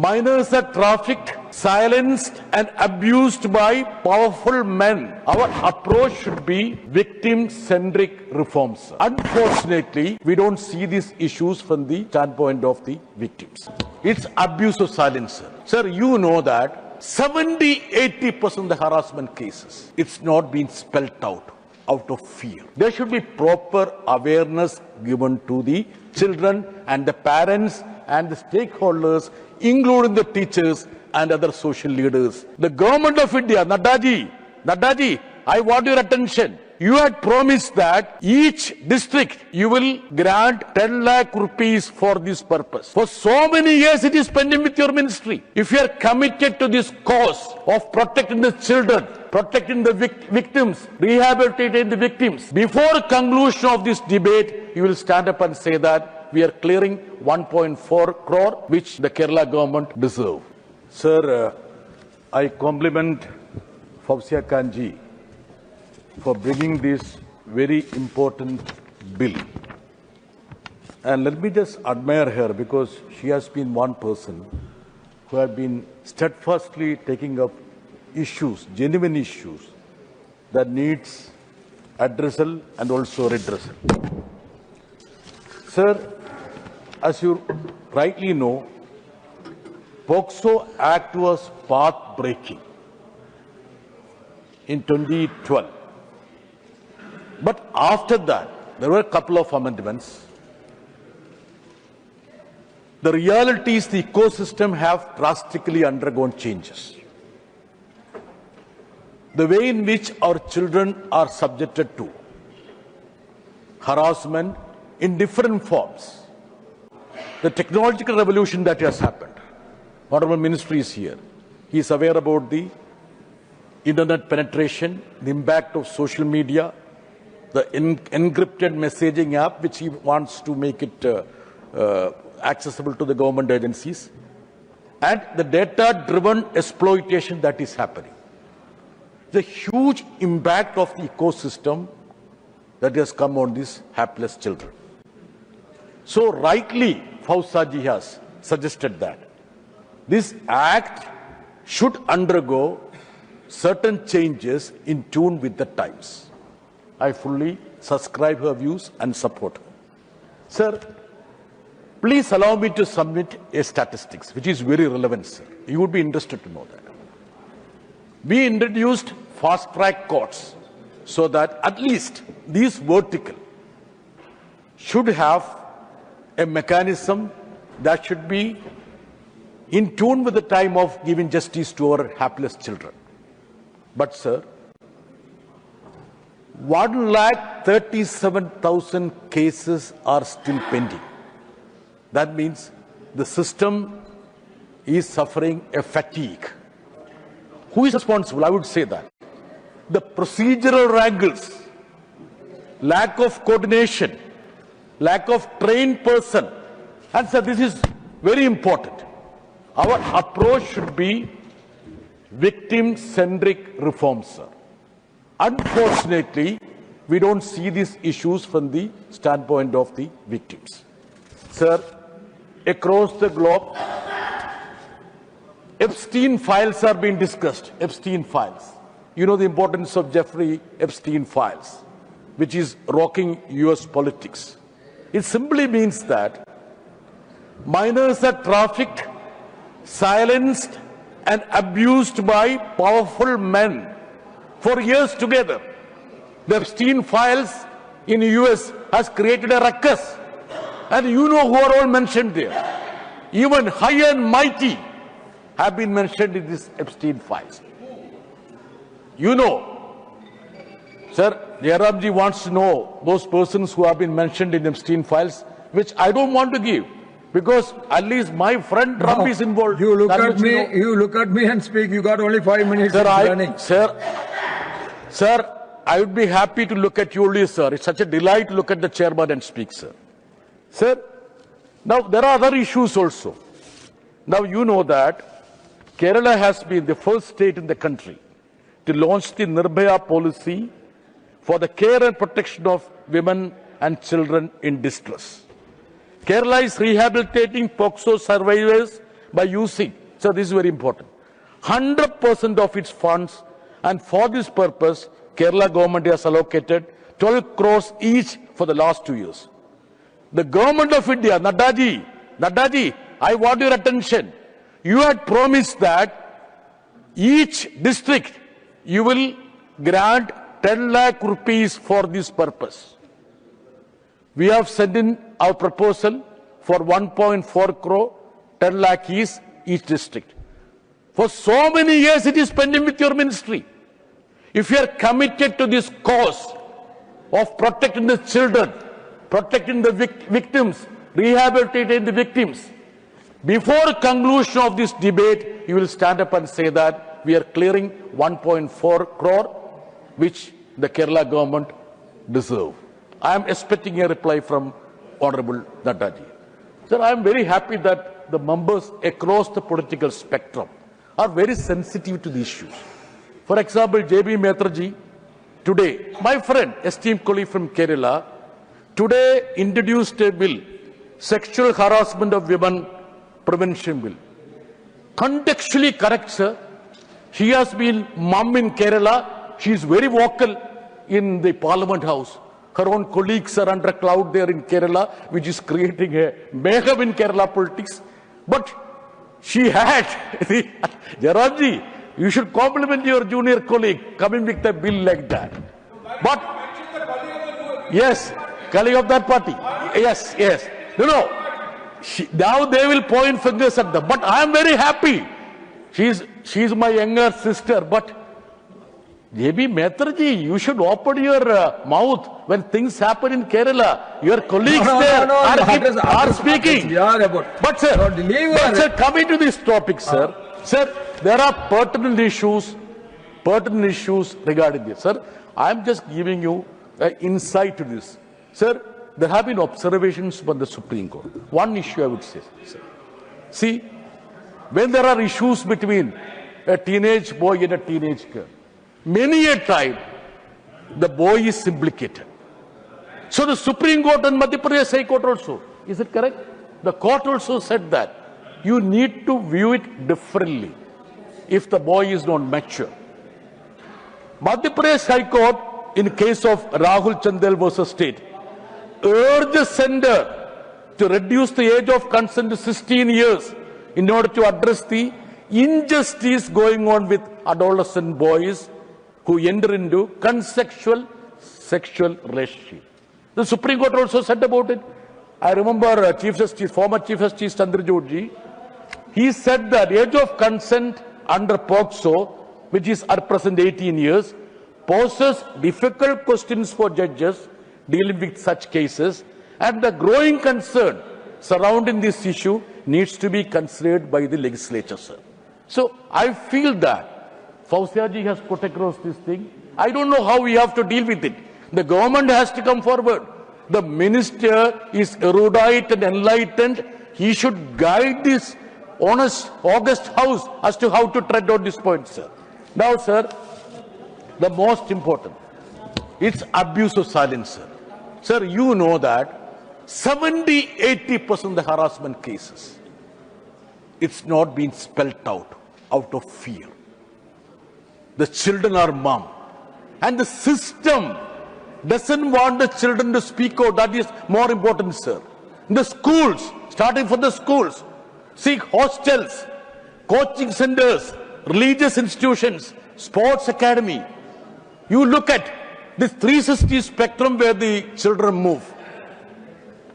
Minors are trafficked, silenced and abused by powerful men. Our approach should be victim-centric reforms. Unfortunately, we don't see these issues from the standpoint of the victims. It's abuse of silence. Sir, you know that 70-80% of the harassment cases, it's not been spelled out of fear. There should be proper awareness given to the children and the parents and the stakeholders, including the teachers and other social leaders. The government of India, Naddaji, I want your attention. You had promised that each district you will grant 10 lakh rupees for this purpose. For so many years it is pending with your ministry. If you are committed to this cause of protecting the children, protecting the victims, rehabilitating the victims, before conclusion of this debate, you will stand up and say that we are clearing 1.4 crore, which the Kerala government deserve. Sir, I compliment Fawzia Kanji for bringing this very important bill. And let me just admire her, because she has been one person who has been steadfastly taking up issues, genuine issues, that needs addressal and also redressal. Sir, as you rightly know, POSO Act was path-breaking in 2012. But after that, there were a couple of amendments. The reality is the ecosystem have drastically undergone changes. The way in which our children are subjected to harassment in different forms. The technological revolution that has happened. Honorable Ministry is here. He is aware about the internet penetration, the impact of social media, the encrypted messaging app, which he wants to make it accessible to the government agencies, and the data-driven exploitation that is happening. The huge impact of the ecosystem that has come on these hapless children. So rightly, Fawzia has suggested that this act should undergo certain changes in tune with the times. I fully subscribe her views and support her. Sir, please allow me to submit a statistics which is very relevant, sir. You would be interested to know that. We introduced fast-track courts so that at least these vertical should have a mechanism that should be in tune with the time of giving justice to our hapless children. But, sir, 137,000 cases are still pending. That means the system is suffering a fatigue. Who is responsible? I would say that. The procedural wrangles, lack of coordination, lack of trained person. And sir, this is very important. Our approach should be victim-centric reforms, sir. Unfortunately, we don't see these issues from the standpoint of the victims. Sir, across the globe, Epstein files are being discussed. Epstein files. You know the importance of Jeffrey Epstein files, which is rocking US politics. It simply means that minors are trafficked, silenced and abused by powerful men for years together. The Epstein files in the US has created a ruckus. And you know who are all mentioned there. Even high and mighty have been mentioned in these Epstein files. You know, sir, Jairamji wants to know those persons who have been mentioned in Epstein files, which I don't want to give, because at least my friend Trump is involved. You look at me. You look at me and speak. You got only 5 minutes. Sir, I would be happy to look at you only, sir. It's such a delight to look at the chairman and speak, sir. Sir, now there are other issues also. Now you know that Kerala has been the first state in the country to launch the Nirbhaya policy for the care and protection of women and children in distress. Kerala is rehabilitating POSO survivors by using, so this is very important, 100% of its funds, and for this purpose, Kerala government has allocated 12 crores each for the last 2 years. The government of India, Naddaji, I want your attention. You had promised that each district you will grant 10 lakh rupees for this purpose. We have sent in our proposal for 1.4 crore, 10 lakh is each district. For so many years it is pending with your ministry. If you are committed to this cause of protecting the children, protecting the victims, rehabilitating the victims, before conclusion of this debate, you will stand up and say that we are clearing 1.4 crore, which the Kerala government deserve. I am expecting a reply from Honorable Naddaji. Sir, I am very happy that the members across the political spectrum are very sensitive to the issues. For example, J.B. Mehtaji, today, my friend, esteemed colleague from Kerala, today introduced a bill, Sexual Harassment of Women Prevention Bill. Contextually correct, sir. She has been mum in Kerala. She is very vocal in the Parliament House. Her own colleagues are under cloud there in Kerala, which is creating a mayhem in Kerala politics. But she had, Jaradji, you should compliment your junior colleague coming with a bill like that. But, yes, colleague of that party. Yes. No. Now they will point fingers at them. But I am very happy. She's my younger sister. But J.B. Mehtaji, you should open your mouth when things happen in Kerala. Your colleagues are speaking. But sir, coming to this topic, sir, there are pertinent issues regarding this. Sir, I am just giving you an insight to this. Sir, there have been observations from the Supreme Court. One issue I would say, sir. See, when there are issues between a teenage boy and a teenage girl, many a time the boy is implicated. So the Supreme Court and Madhya Pradesh High Court also, is it correct? The court also said that you need to view it differently if the boy is not mature. Madhya Pradesh High Court, in case of Rahul Chandel versus State, urged the sender to reduce the age of consent to 16 years in order to address the injustice going on with adolescent boys who enter into consensual sexual relationship. The Supreme Court also said about it. I remember former Chief Justice Chandrachud, he said that age of consent under POSO, which is at present 18 years, poses difficult questions for judges dealing with such cases, and the growing concern surrounding this issue needs to be considered by the legislature, sir. So I feel that Fauziaji has put across this thing. I don't know how we have to deal with it. The government has to come forward. The minister is erudite and enlightened. He should guide this August House as to how to tread on this point, sir. Now, sir, the most important, it's abuse of silence, sir. Sir, you know that 70-80% of the harassment cases, it's not been spelled out of fear. The children are mum. And the system doesn't want the children to speak out. That is more important, sir. In the schools, starting from the schools, see hostels, coaching centers, religious institutions, sports academy. You look at this 360 spectrum where the children move.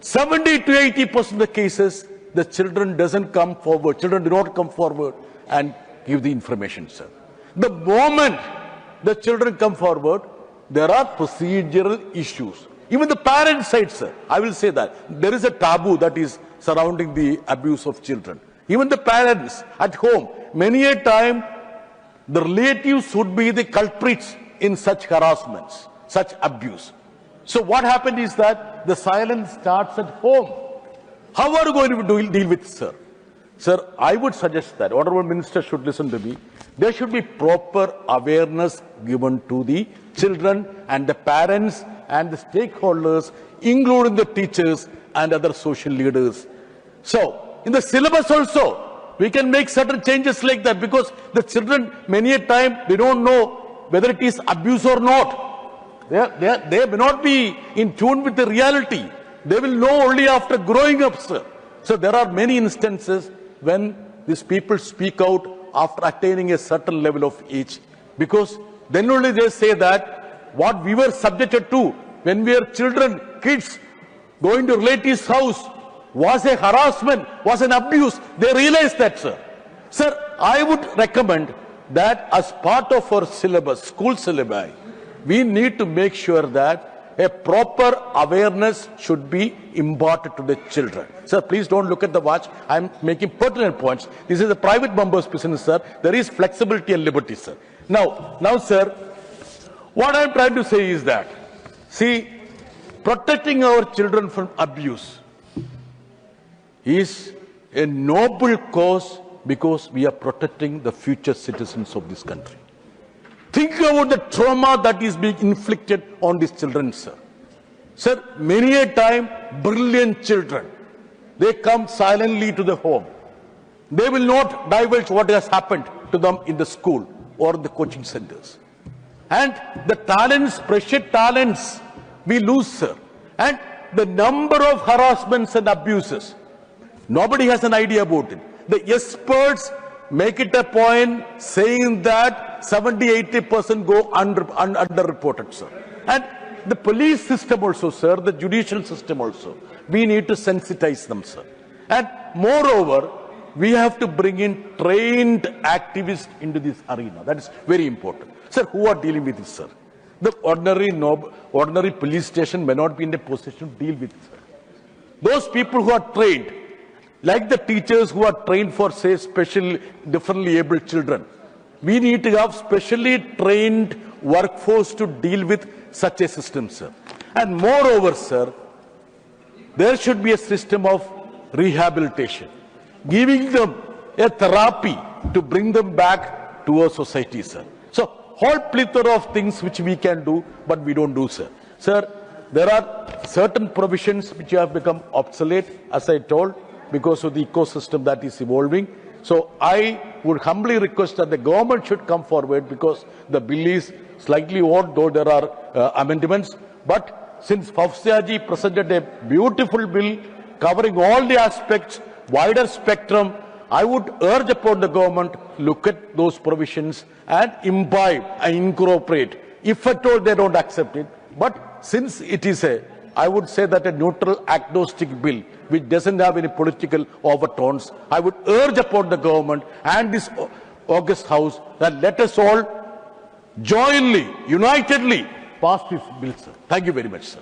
70-80% of the cases, the children doesn't come forward. Children do not come forward and give the information, sir. The moment the children come forward, there are procedural issues. Even the parent side, sir, I will say that. There is a taboo that is surrounding the abuse of children. Even the parents at home, many a time, the relatives would be the culprits in such harassments, such abuse. So what happened is that the silence starts at home. How are you going to deal with it, sir? Sir, I would suggest that Honorable Minister should listen to me. There should be proper awareness given to the children and the parents and the stakeholders, including the teachers and other social leaders. So, in the syllabus also, we can make certain changes like that, because the children, many a time, they don't know whether it is abuse or not. They may not be in tune with the reality. They will know only after growing up, sir. So there are many instances when these people speak out after attaining a certain level of age, because then only they say that what we were subjected to when we were children, kids, going to relatives' house was a harassment, was an abuse. They realize that, sir. Sir, I would recommend that as part of our syllabus, school syllabi, we need to make sure that a proper awareness should be imparted to the children. Sir, please don't look at the watch. I'm making pertinent points. This is a private member's business, sir. There is flexibility and liberty, sir. Now, sir, what I'm trying to say is that, see, protecting our children from abuse is a noble cause, because we are protecting the future citizens of this country. Think about the trauma that is being inflicted on these children, sir. Sir, many a time, brilliant children, they come silently to the home. They will not divulge what has happened to them in the school or the coaching centers. And the talents, precious talents, we lose, sir. And the number of harassments and abuses, nobody has an idea about it. The experts make it a point saying that 70-80% go underreported, sir. And the police system also, sir, the judicial system also, we need to sensitize them, sir. And moreover, we have to bring in trained activists into this arena. That is very important. Sir, who are dealing with this, sir? The ordinary police station may not be in a position to deal with it, sir. Those people who are trained, like the teachers who are trained for, say, special, differently able children, we need to have specially trained workforce to deal with such a system, sir. And moreover, sir, there should be a system of rehabilitation, giving them a therapy to bring them back to our society, sir. So, whole plethora of things which we can do, but we don't do, sir. Sir, there are certain provisions which have become obsolete, as I told, because of the ecosystem that is evolving. So I would humbly request that the government should come forward, because the bill is slightly old, though there are amendments. But since Fawziaji presented a beautiful bill covering all the aspects, wider spectrum, I would urge upon the government, look at those provisions and imbibe and incorporate, if at all they don't accept it. But since it is I would say that a neutral agnostic bill which doesn't have any political overtones, I would urge upon the government and this August House that let us all jointly, unitedly pass this bill, sir. Thank you very much, sir.